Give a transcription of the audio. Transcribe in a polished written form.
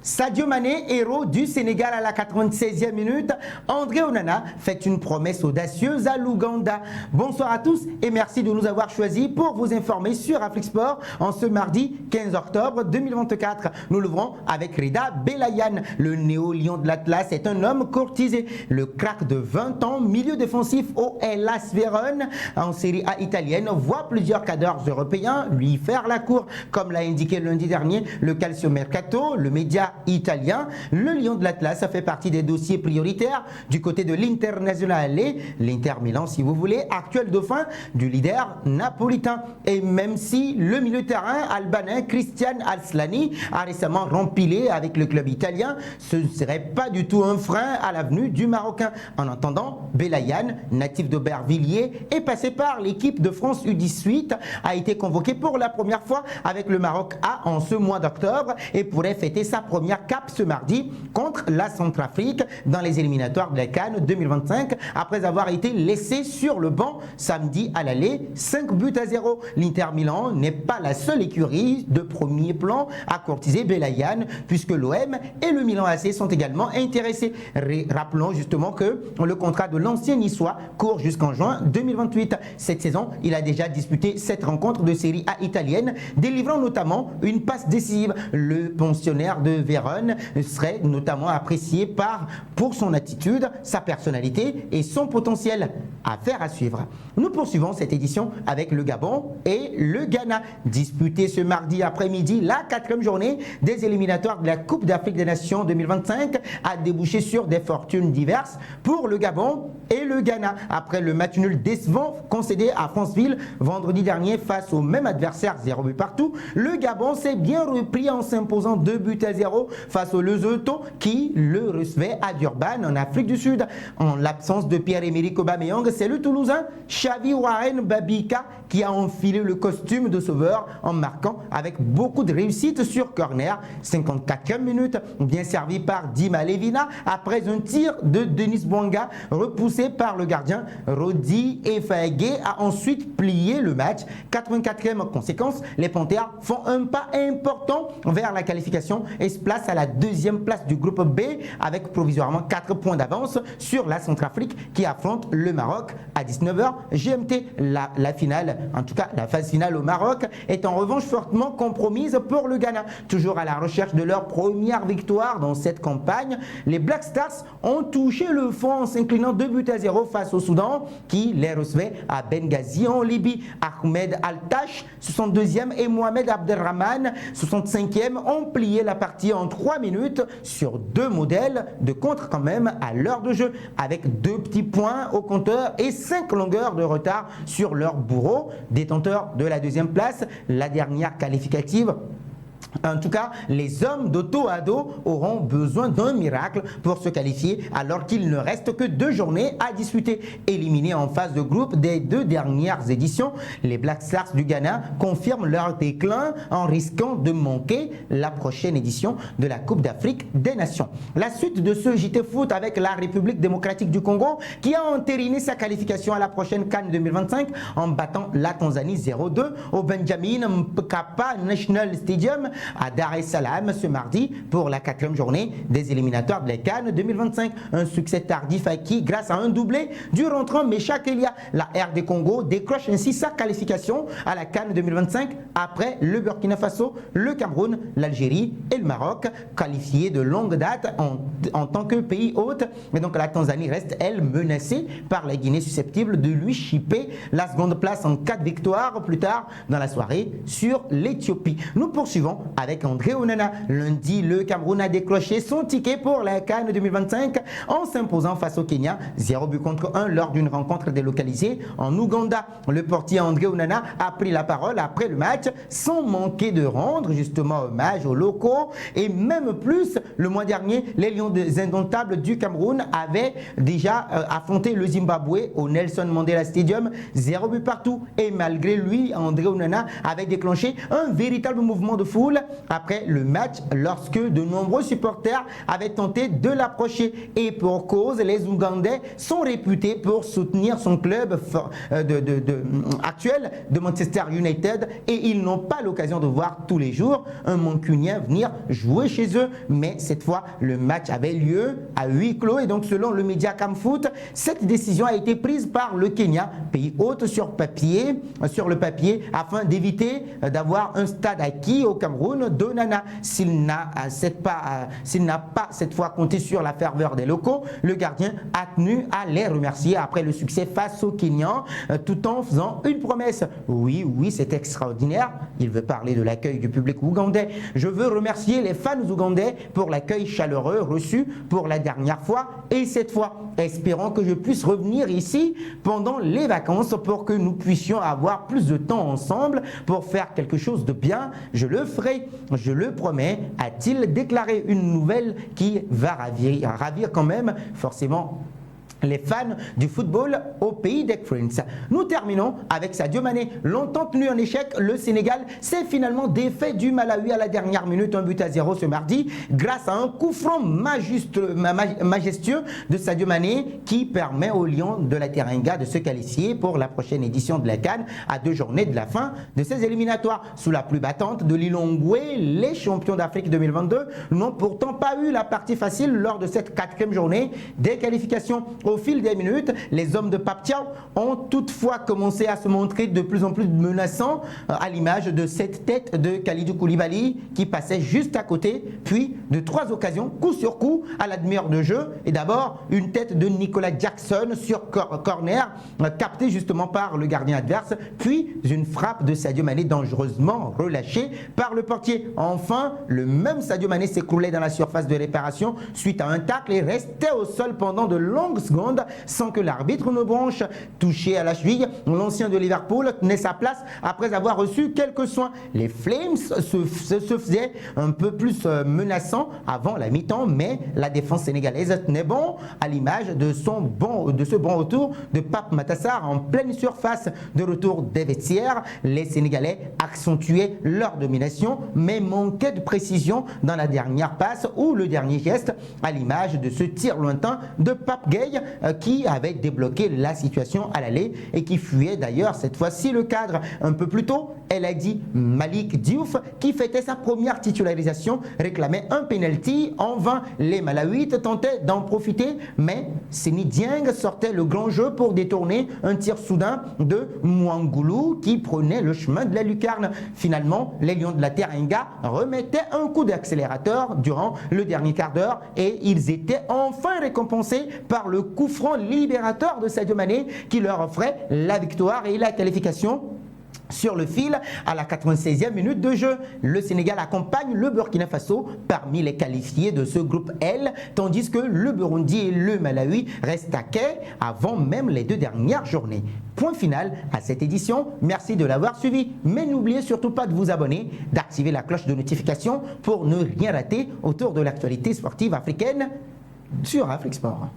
Sadio Mané, héros du Sénégal à la 96e minute. André Onana fait une promesse audacieuse à l'Ouganda. Bonsoir à tous et merci de nous avoir choisis pour vous informer sur Afrique Sport en ce mardi 15 octobre 2024. Nous l'ouvrons avec Rida Belayan. Le néo-lion de l'Atlas est un homme courtisé. Le crack de 20 ans, milieu défensif au Hellas Vérone en Série A italienne, voit plusieurs cadres européens lui faire la cour. Comme l'a indiqué lundi dernier le Calcio Mercato, le média italien, le lion de l'Atlas a fait partie des dossiers prioritaires du côté de l'Internationale, l'Inter Milan si vous voulez, actuel dauphin du leader napolitain. Et même si le milieu de terrain albanais Christian Aslani a récemment rempilé avec le club italien, ce ne serait pas du tout un frein à l'avenue du Marocain. En attendant, Belayan, natif d'Aubervilliers, est passé par l'équipe de France U18, a été convoqué pour la première fois avec le Maroc A en ce mois d'octobre et pourrait fêter sa première cape ce mardi contre la Centrafrique dans les éliminatoires de la CAN 2025 après avoir été laissé sur le banc samedi à l'aller 5-0. L'Inter Milan n'est pas la seule écurie de premier plan à courtiser Belayan puisque l'OM et le Milan AC sont également intéressés. Rappelons justement que le contrat de l'ancien niçois court jusqu'en juin 2028. Cette saison, il a déjà disputé 7 rencontres de Série A italienne, délivrant notamment une passe décisive. Le pensionnaire de Vérone serait notamment apprécié pour son attitude, sa personnalité et son potentiel. Affaire à suivre. Nous poursuivons cette édition avec le Gabon et le Ghana. Disputé ce mardi après-midi, la 4e journée des éliminatoires de la Coupe d'Afrique des Nations 2025 a débouché sur des fortunes diverses pour le Gabon et le Ghana. Après le match nul décevant concédé à Franceville vendredi dernier face au même adversaire 0 but partout, le Gabon s'est bien repris en s'imposant 2-0 face au Lesotho qui le recevait à Durban en Afrique du Sud. En l'absence de Pierre-Emerick Aubameyang, c'est le Toulousain Xavi Warren Babika qui a enfilé le costume de sauveur en marquant avec beaucoup de réussite sur corner. 54e minute, bien servi par Dima Levina après un tir de Denis Bouanga repoussé par le gardien Rodi Efagé a ensuite plié le match. 84e conséquence, les Panthères font un pas important vers la qualification et se placent à la 2e place du groupe B avec provisoirement 4 points d'avance sur la Centrafrique qui affronte le Maroc à 19h GMT. La finale, en tout cas la phase finale au Maroc, est en revanche fortement compromise pour le Ghana. Toujours à la recherche de leur première victoire dans cette campagne, les Black Stars ont touché le fond en s'inclinant 2-0 face au Soudan qui les recevait à Benghazi en Libye. Ahmed Al-Tash, 62e, et Mohamed Abdelrahman, 65e, ont plié la partie en 3 minutes sur 2 modèles de contre quand même à l'heure de jeu avec 2 petits points au compteur et 5 longueurs de retard sur leur bourreau, détenteur de la 2e place, la dernière qualificative. En tout cas, les hommes d'Otto-Ado auront besoin d'un miracle pour se qualifier alors qu'il ne reste que 2 journées à disputer. Éliminés en phase de groupe des 2 dernières éditions, les Black Stars du Ghana confirment leur déclin en risquant de manquer la prochaine édition de la Coupe d'Afrique des Nations. La suite de ce JT Foot avec la République démocratique du Congo qui a entériné sa qualification à la prochaine CAN 2025 en battant la Tanzanie 0-2 au Benjamin Mkapa National Stadium à Dar es Salaam ce mardi pour la 4e journée des éliminatoires de la CAN 2025. Un succès tardif acquis grâce à un doublé du rentrant Mecha Kelia. La RD Congo décroche ainsi sa qualification à la CAN 2025 après le Burkina Faso, le Cameroun, l'Algérie et le Maroc qualifiés de longue date en tant que pays hôte. Mais donc la Tanzanie reste elle menacée par la Guinée susceptible de lui chipper la seconde place en 4 victoires plus tard dans la soirée sur l'Éthiopie. Nous poursuivons avec André Onana. Lundi, le Cameroun a décroché son ticket pour la CAN 2025 en s'imposant face au Kenya 0 but contre 1 lors d'une rencontre délocalisée en Ouganda. Le portier André Onana a pris la parole après le match sans manquer de rendre justement hommage aux locaux et même plus. Le mois dernier, les Lions des Indomptables du Cameroun avaient déjà affronté le Zimbabwe au Nelson Mandela Stadium 0 but partout et malgré lui, André Onana avait déclenché un véritable mouvement de foule foule après le match lorsque de nombreux supporters avaient tenté de l'approcher. Et pour cause, les Ougandais sont réputés pour soutenir son club actuel de Manchester United et ils n'ont pas l'occasion de voir tous les jours un Mancunien venir jouer chez eux. Mais cette fois, le match avait lieu à huis clos et donc selon le média Camfoot, cette décision a été prise par le Kenya, pays hôte sur le papier, afin d'éviter d'avoir un stade acquis au Cameroun d'Onana. S'il n'a pas cette fois compté sur la ferveur des locaux, le gardien a tenu à les remercier après le succès face aux Kenyans, tout en faisant une promesse. Oui, c'est extraordinaire. Il veut parler de l'accueil du public ougandais. Je veux remercier les fans ougandais pour l'accueil chaleureux reçu pour la dernière fois et cette fois, espérons que je puisse revenir ici pendant les vacances pour que nous puissions avoir plus de temps ensemble pour faire quelque chose de bien. Je le ferai, je le promets, a-t-il déclaré, une nouvelle qui va ravir quand même forcément les fans du football au pays des Princes. Nous terminons avec Sadio Mané. Longtemps tenu en échec, le Sénégal s'est finalement défait du Malawi à la dernière minute, 1-0 ce mardi, grâce à un coup franc majestueux de Sadio Mané qui permet aux Lions de la Teranga de se qualifier pour la prochaine édition de la CAN à 2 journées de la fin de ces éliminatoires. Sous la pluie battante de Lilongwe, les champions d'Afrique 2022 n'ont pourtant pas eu la partie facile lors de cette 4e journée des qualifications. Au fil des minutes, les hommes de Pape Thiaw ont toutefois commencé à se montrer de plus en plus menaçants, à l'image de cette tête de Kalidou Koulibaly qui passait juste à côté, puis de 3 occasions, coup sur coup, à la demi-heure de jeu. Et d'abord, une tête de Nicolas Jackson sur corner, captée justement par le gardien adverse, puis une frappe de Sadio Mané dangereusement relâchée par le portier. Enfin, le même Sadio Mané s'écroulait dans la surface de réparation suite à un tacle et restait au sol pendant de longues secondes sans que l'arbitre ne bronche. Touché à la cheville, l'ancien de Liverpool tenait sa place après avoir reçu quelques soins. Les Flames se faisaient un peu plus menaçants avant la mi-temps, mais la défense sénégalaise tenait bon, à l'image de ce bon retour de Pape Matar en pleine surface. De retour des vestiaires, les Sénégalais accentuaient leur domination, mais manquaient de précision dans la dernière passe ou le dernier geste, à l'image de ce tir lointain de Pape Gueye qui avait débloqué la situation à l'aller et qui fuyait d'ailleurs cette fois-ci le cadre. Un peu plus tôt, elle a dit Malik Diouf qui fêtait sa première titularisation réclamait un penalty. En vain, les Malawites tentaient d'en profiter, mais Seny Dieng sortait le grand jeu pour détourner un tir soudain de Mouangoulou qui prenait le chemin de la lucarne. Finalement, les Lions de la Teranga remettaient un coup d'accélérateur durant le dernier quart d'heure et ils étaient enfin récompensés par le coup franc libérateur de Sadio Mané qui leur offrait la victoire et la qualification sur le fil à la 96e minute de jeu. Le Sénégal accompagne le Burkina Faso parmi les qualifiés de ce groupe L, tandis que le Burundi et le Malawi restent à quai avant même les 2 dernières journées. Point final à cette édition. Merci de l'avoir suivi, mais n'oubliez surtout pas de vous abonner, d'activer la cloche de notification pour ne rien rater autour de l'actualité sportive africaine sur Afrique Sport.